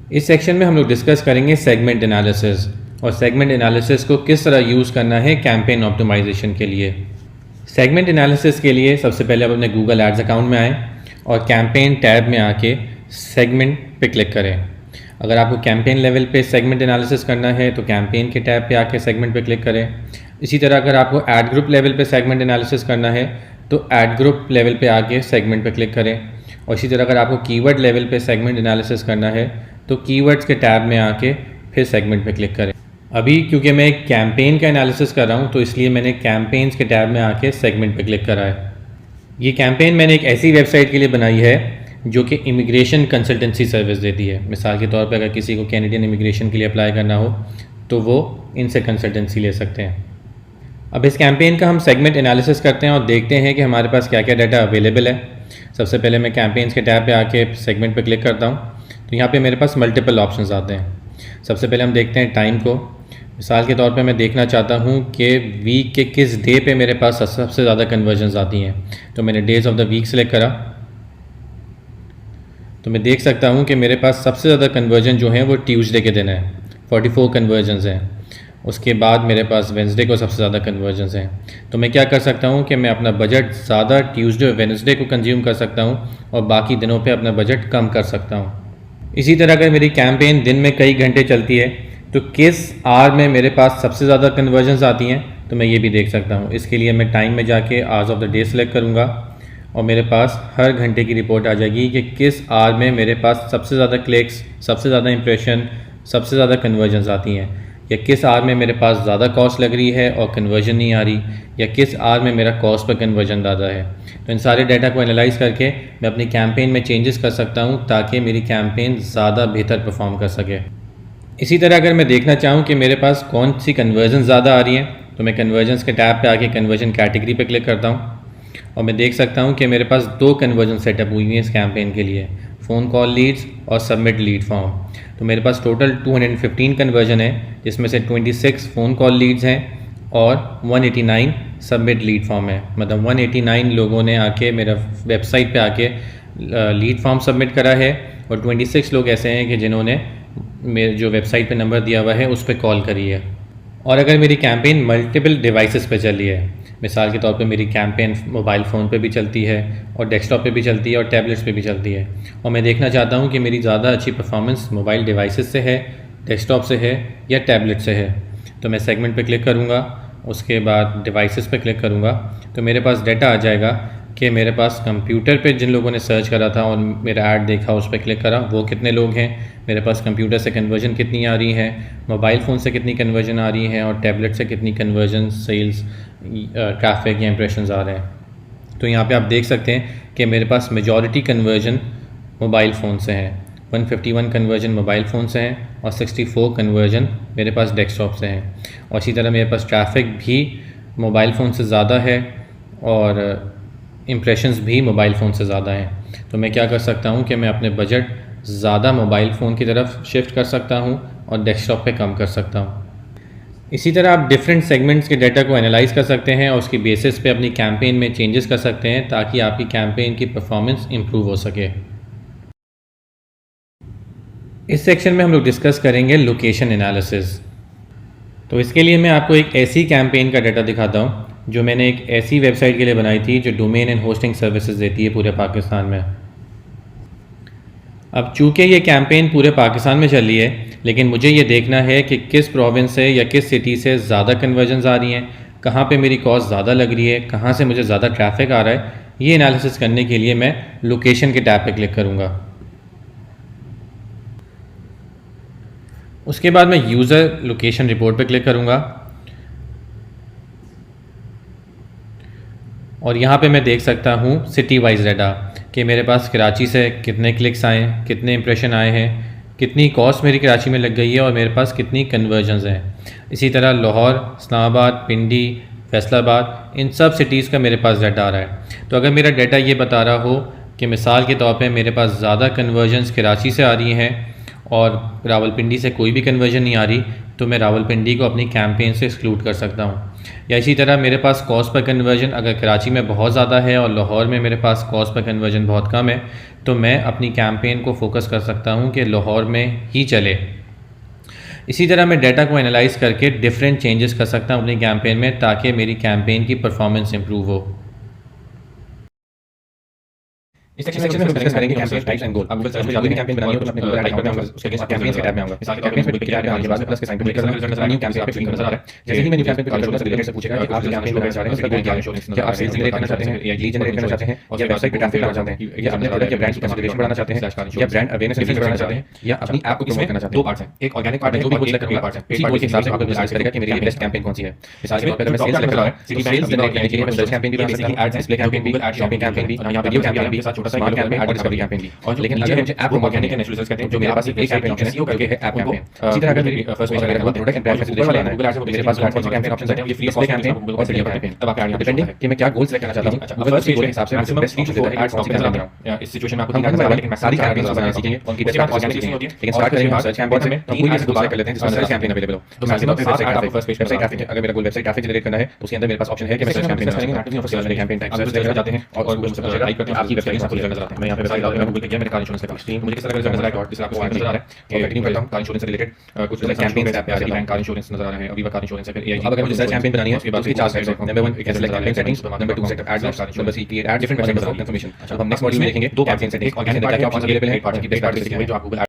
इस सेक्शन में हम लोग डिस्कस करेंगे सेगमेंट एनालिसिस और सेगमेंट एनालिसिस को किस तरह यूज़ करना है कैंपेन ऑप्टिमाइजेशन के लिए। सेगमेंट एनालिसिस के लिए सबसे पहले आप अपने गूगल एड्स अकाउंट में आएँ और कैंपेन टैब में आके सेगमेंट पे क्लिक करें। अगर आपको कैंपेन लेवल पे सेगमेंट एनालिसिस करना है तो कैंपेन के टैब पे आके सेगमेंट पे क्लिक करें। इसी तरह अगर आपको एड ग्रुप लेवल पे सेगमेंट एनालिसिस करना है तो एड ग्रुप लेवल पे आके सेगमेंट पे क्लिक करें। और इसी तरह अगर आपको कीवर्ड लेवल पे सेगमेंट एनालिसिस करना है तो कीवर्ड्स के टैब में आके फिर सेगमेंट पे क्लिक करें। अभी क्योंकि मैं एक कैंपेन का एनालिसिस कर रहा हूँ तो इसलिए मैंने कैंपेन्स के टैब में आके सेगमेंट पे क्लिक करा है। ये कैंपेन मैंने एक ऐसी वेबसाइट के लिए बनाई है जो कि इमिग्रेशन कंसल्टेंसी सर्विस देती है। मिसाल के तौर पे अगर किसी को कैनेडियन इमिग्रेशन के लिए अप्लाई करना हो तो वो इनसे कंसल्टेंसी ले सकते हैं। अब इस कैंपेन का हम सेगमेंट एनालिसिस करते हैं और देखते हैं कि हमारे पास क्या क्या डाटा अवेलेबल है। सबसे पहले मैं कैंपेन्स के टैब पे आके सेगमेंट पे क्लिक करता हूँ तो यहाँ पे मेरे पास मल्टीपल ऑप्शंस आते हैं। सबसे पहले हम देखते हैं टाइम को। मिसाल के तौर पे मैं देखना चाहता हूँ कि वीक के किस डे पे मेरे पास सबसे ज़्यादा कन्वर्जन्स आती हैं, तो मैंने days of the week select करा तो मैं देख सकता हूँ कि मेरे पास सबसे ज़्यादा कन्वर्जन जो है वो ट्यूसडे के दिन है, 44 कन्वर्जन्स हैं। उसके बाद मेरे पास वेंसडे को सबसे ज़्यादा कन्वर्जन्स हैं। तो मैं क्या कर सकता हूँ कि मैं अपना बजट ज़्यादा ट्यूसडे और वेंसडे को कंज्यूम कर सकता हूँ और बाकी दिनों पे अपना बजट कम कर सकता हूँ। इसी तरह अगर मेरी कैंपेन दिन में कई घंटे चलती है तो किस आवर में मेरे पास सबसे ज़्यादा कन्वर्जन्स आती हैं तो मैं ये भी देख सकता हूँ। इसके लिए मैं टाइम में जाके hours of the day select करूँगा और मेरे पास हर घंटे की रिपोर्ट आ जाएगी कि किस आवर में मेरे पास सबसे ज़्यादा क्लिक्स, सबसे ज़्यादा इंप्रेशन, सबसे ज़्यादा कन्वर्जन्स आती हैं, या किस आवर में मेरे पास ज़्यादा कॉस्ट लग रही है और कन्वर्जन नहीं आ रही, या किस आवर में मेरा कॉस्ट पर कन्वर्जन ज़्यादा है। तो इन सारे डाटा को एनालाइज करके मैं अपनी कैंपेन में चेंजेस कर सकता हूँ ताकि मेरी कैंपेन ज़्यादा बेहतर परफॉर्म कर सके। इसी तरह अगर मैं देखना चाहूँ कि मेरे पास कौन सी कन्वर्जन ज़्यादा आ रही हैं तो मैं कन्वर्जन्स के टैब पे आके कन्वर्जन कैटेगरी पे क्लिक करता हूँ और मैं देख सकता हूँ कि मेरे पास 2 कन्वर्जन सेटअप हुई हैं इस कैंपेन के लिए, फ़ोन कॉल लीड्स और सबमिट लीड फॉर्म। तो मेरे पास टोटल 215 कन्वर्जन है, जिसमें से 26 फ़ोन कॉल लीड्स हैं और 189 सबमिट लीड फॉर्म है। मतलब 189 लोगों ने आके मेरा वेबसाइट पे आके लीड फॉर्म सबमिट करा है और 26 लोग ऐसे हैं कि जिन्होंने मेरे जो वेबसाइट पे नंबर दिया हुआ है उस पर कॉल करी है। और अगर मेरी कैंपेन मल्टीपल डिवाइसेस पे चल रही है, मिसाल के तौर पे मेरी कैंपेन मोबाइल फ़ोन पे भी चलती है और डेस्कटॉप पे भी चलती है और टैबलेट्स पे भी चलती है, और मैं देखना चाहता हूँ कि मेरी ज़्यादा अच्छी परफॉर्मेंस मोबाइल डिवाइसेस से है, डेस्कटॉप से है या टैबलेट से है, तो मैं सेगमेंट पे क्लिक करूँगा। उसके बाद डिवाइसेस पे क्लिक करूँगा तो मेरे पास डाटा आ जाएगा कि मेरे पास कंप्यूटर पे जिन लोगों ने सर्च करा था और मेरा ऐड देखा उस पर क्लिक करा वो कितने लोग हैं, मेरे पास कंप्यूटर से कन्वर्जन कितनी आ रही है, मोबाइल फ़ोन से कितनी कन्वर्जन आ रही है और टैबलेट से कितनी कन्वर्जन, सेल्स, ट्रैफिक या इंप्रेशंस आ रहे हैं। तो यहाँ पे आप देख सकते हैं कि मेरे पास मेजॉरिटी कन्वर्जन मोबाइल फ़ोन से है, 151 कन्वर्जन मोबाइल फ़ोन से हैं और 64 कन्वर्जन मेरे पास डेस्कटॉप से हैं। और इसी तरह मेरे पास ट्रैफिक भी मोबाइल फ़ोन से ज़्यादा है और इम्प्रेशंस भी मोबाइल फ़ोन से ज़्यादा हैं। तो मैं क्या कर सकता हूँ कि मैं अपने बजट ज़्यादा मोबाइल फ़ोन की तरफ शिफ्ट कर सकता हूँ और डेस्कटॉप पे कम कर सकता हूँ। इसी तरह आप डिफरेंट सेगमेंट्स के डाटा को एनालाइज कर सकते हैं और उसकी बेसिस पे अपनी कैंपेन में चेंजेस कर सकते हैं ताकि आपकी कैंपेन की परफॉर्मेंस इम्प्रूव हो सके। इस सेक्शन में हम लोग डिस्कस करेंगे लोकेशन एनालिसिस। तो इसके लिए मैं आपको एक ऐसी कैंपेन का डाटा दिखाता हूँ जो मैंने एक ऐसी वेबसाइट के लिए बनाई थी जो डोमेन एंड होस्टिंग सर्विसेज देती है पूरे पाकिस्तान में। अब चूँकि ये कैंपेन पूरे पाकिस्तान में चल रही है, लेकिन मुझे ये देखना है कि किस प्रोविंस से या किस सिटी से ज़्यादा कन्वर्जन्स आ रही हैं, कहाँ पे मेरी कॉस्ट ज़्यादा लग रही है, कहाँ से मुझे ज़्यादा ट्रैफिक आ रहा है। ये एनालिसिस करने के लिए मैं लोकेशन के टैब पे क्लिक करूँगा। उसके बाद मैं यूज़र लोकेशन रिपोर्ट पे क्लिक करूँगा और यहाँ पे मैं देख सकता हूँ सिटी वाइज डाटा कि मेरे पास कराची से कितने क्लिक्स आए, कितने इंप्रेशन आए हैं, कितनी कॉस्ट मेरी कराची में लग गई है और मेरे पास कितनी कन्वर्जन्स हैं। इसी तरह लाहौर, इस्लामाबाद, पिंडी, फैसलाबाद, इन सब सिटीज़ का मेरे पास डाटा आ रहा है। तो अगर मेरा डाटा ये बता रहा हो कि मिसाल के तौर पे मेरे पास ज़्यादा कन्वर्जन्स कराची से आ रही हैं और रावलपिंडी से कोई भी कन्वर्जन नहीं आ रही, तो मैं रावलपिंडी को अपनी कैंपेन से एक्सक्लूड कर सकता हूँ। या इसी तरह मेरे पास कॉस्ट पर कन्वर्जन अगर कराची में बहुत ज़्यादा है और लाहौर में मेरे पास कॉस्ट पर कन्वर्जन बहुत कम है, तो मैं अपनी कैंपेन को फोकस कर सकता हूँ कि लाहौर में ही चले। इसी तरह मैं डाटा को एनालाइज करके डिफरेंट चेंजेस कर सकता हूँ अपनी कैंपेन में, ताकि मेरी कैंपेन की परफॉर्मेंस इंप्रूव हो। इस सेक्शन में हम डिस्कस करेंगे कैंपेन टाइप्स एंड गोल। अब गूगल सर्च में जाकर कैंपेन बनानी हो तो मैं अपने गूगल टाइप में आऊंगा, उसके अगेंस्ट कैंपेन्स के टैब में आऊंगा। मिसाल के तौर पे कैंपेन्स पे क्लिक करने के बाद में प्लस के साइन पे क्लिक करूंगा, रिजल्ट नजर आ न्यू कैंपेन पे क्लिक नजर आ रहा है। जैसे ही मैं न्यू कैंपेन पे क्लिक करूंगा तो रिलेटेड से पूछेगा कि आप जो कैंपेन बनाना चाह रहे हैं उसका गोल क्या है। क्या आप सेल्स जनरेट करना चाहते हैं, लीड जनरेट करना चाहते हैं, या वेबसाइट पे ट्रैफिक लाना चाहते हैं, या अपने प्रोडक्ट या ब्रांड की कंसिडरेशन बढ़ाना चाहते हैं, या ब्रांड अवेयरनेस इंक्रीज करना चाहते हैं, या अपनी ऐप को प्रमोट करना चाहते हैं। दो पार्ट्स हैं, एक ऑर्गेनिक पार्ट है, जो भी गोल सेलेक्ट करूंगा उसी गोल के हिसाब से गूगल डिसाइड करेगा कि मेरे लिए बेस्ट कैंपेन कौन सी है। मिसाल के तौर पे अगर मैं सेल्स सेलेक्ट कर रहा हूं तो सेल्स जनरेट करने के लिए मैं सर्च कैंपेन भी बना सकता हूं, एड्स डिस्प्ले कैंपेन भी, शॉपिंग कैंपेन भी, यहां पे वीडियो कैंपेन भी, smart campaign, ad discovery campaign भी। और लेकिन नीचे मुझे ऐप प्रमोट करने के नेचुरल रिजल्ट्स कहते हैं, जो मेरे पास एक कैंपेन ऑप्शन है करके है ऐप कैंपेन। इसी तरह अगर मेरी फर्स्ट पेज पर प्रोडक्ट एंड ब्रांड कंसिडरेशन लाना है तो मेरे पास कौन से कैंपेन ऑप्शंस हैं, ये फ्री डिस्प्ले कैंपेन और वीडियो कैंपेन। तब आप डिपेंडिंग कि मैं क्या गोल सेलेक्ट करना चाहता हूं, गूगल उसी गोल के हिसाब से मुझे बेस्ट रीच देता है एड्स कौन सी करना चाहता हूं। इस सिचुएशन में आपको तीन आइटम्स लेकिन मैं सारी कैंपेन्स बनाना सीखेंगे, उनकी बेस्ट प्रैक्टिस सीखेंगे। लेकिन स्टार्ट करेंगे हम सर्च कैंपेन से, तो कोई भी ऐसे गोल सेलेक्ट कर लेते हैं जिसमें सर्च कैंपेन अवेलेबल हो। तो maximum website traffic, first page website traffic है। अगर मेरा गोल वेबसाइट ट्रैफिक जनरेट करना है तो उसके अंदर मेरे पास ऑप्शन है कि मैं सर्च कैंपेन बनाना चाहता हूं। सर्च कैंपेन टाइप सर्च करना चाहते हैं और गूगल से पूछेगा टाइप करते हैं आपकी वेबसाइट आपको नजर आता है। मैं यहां पे वेबसाइट डालूंगा, गूगल पे गया, मेरे कार इंश्योरेंस का स्क्रीन मुझे किस तरह का रिजल्ट नजर आएगा और जिस तरह आपको नजर आ रहा है कि कंटिन्यू करता हूं। कार इंश्योरेंस से रिलेटेड कुछ कैंपेन टैब पे आ जाता है, कार इंश्योरेंस नजर आ रहा है, अभी कार इंश्योरेंस है, फिर एआई। अब अगर मुझे सर्च कैंपेन बनानी है उसके बाद उसकी चार साइड्स हैं। Number 1 select campaign settings, number 2 set up ads, number 3 create ad, different website information. अब हम नेक्स्ट मॉड्यूल में देखेंगे दो कैंपेन सेटिंग्स, ऑर्गेनिक क्या क्या ऑप्शंस अवेलेबल हैं, पार्ट्स की बेस्ट प्रैक्टिस सीखेंगे जो आप गूगल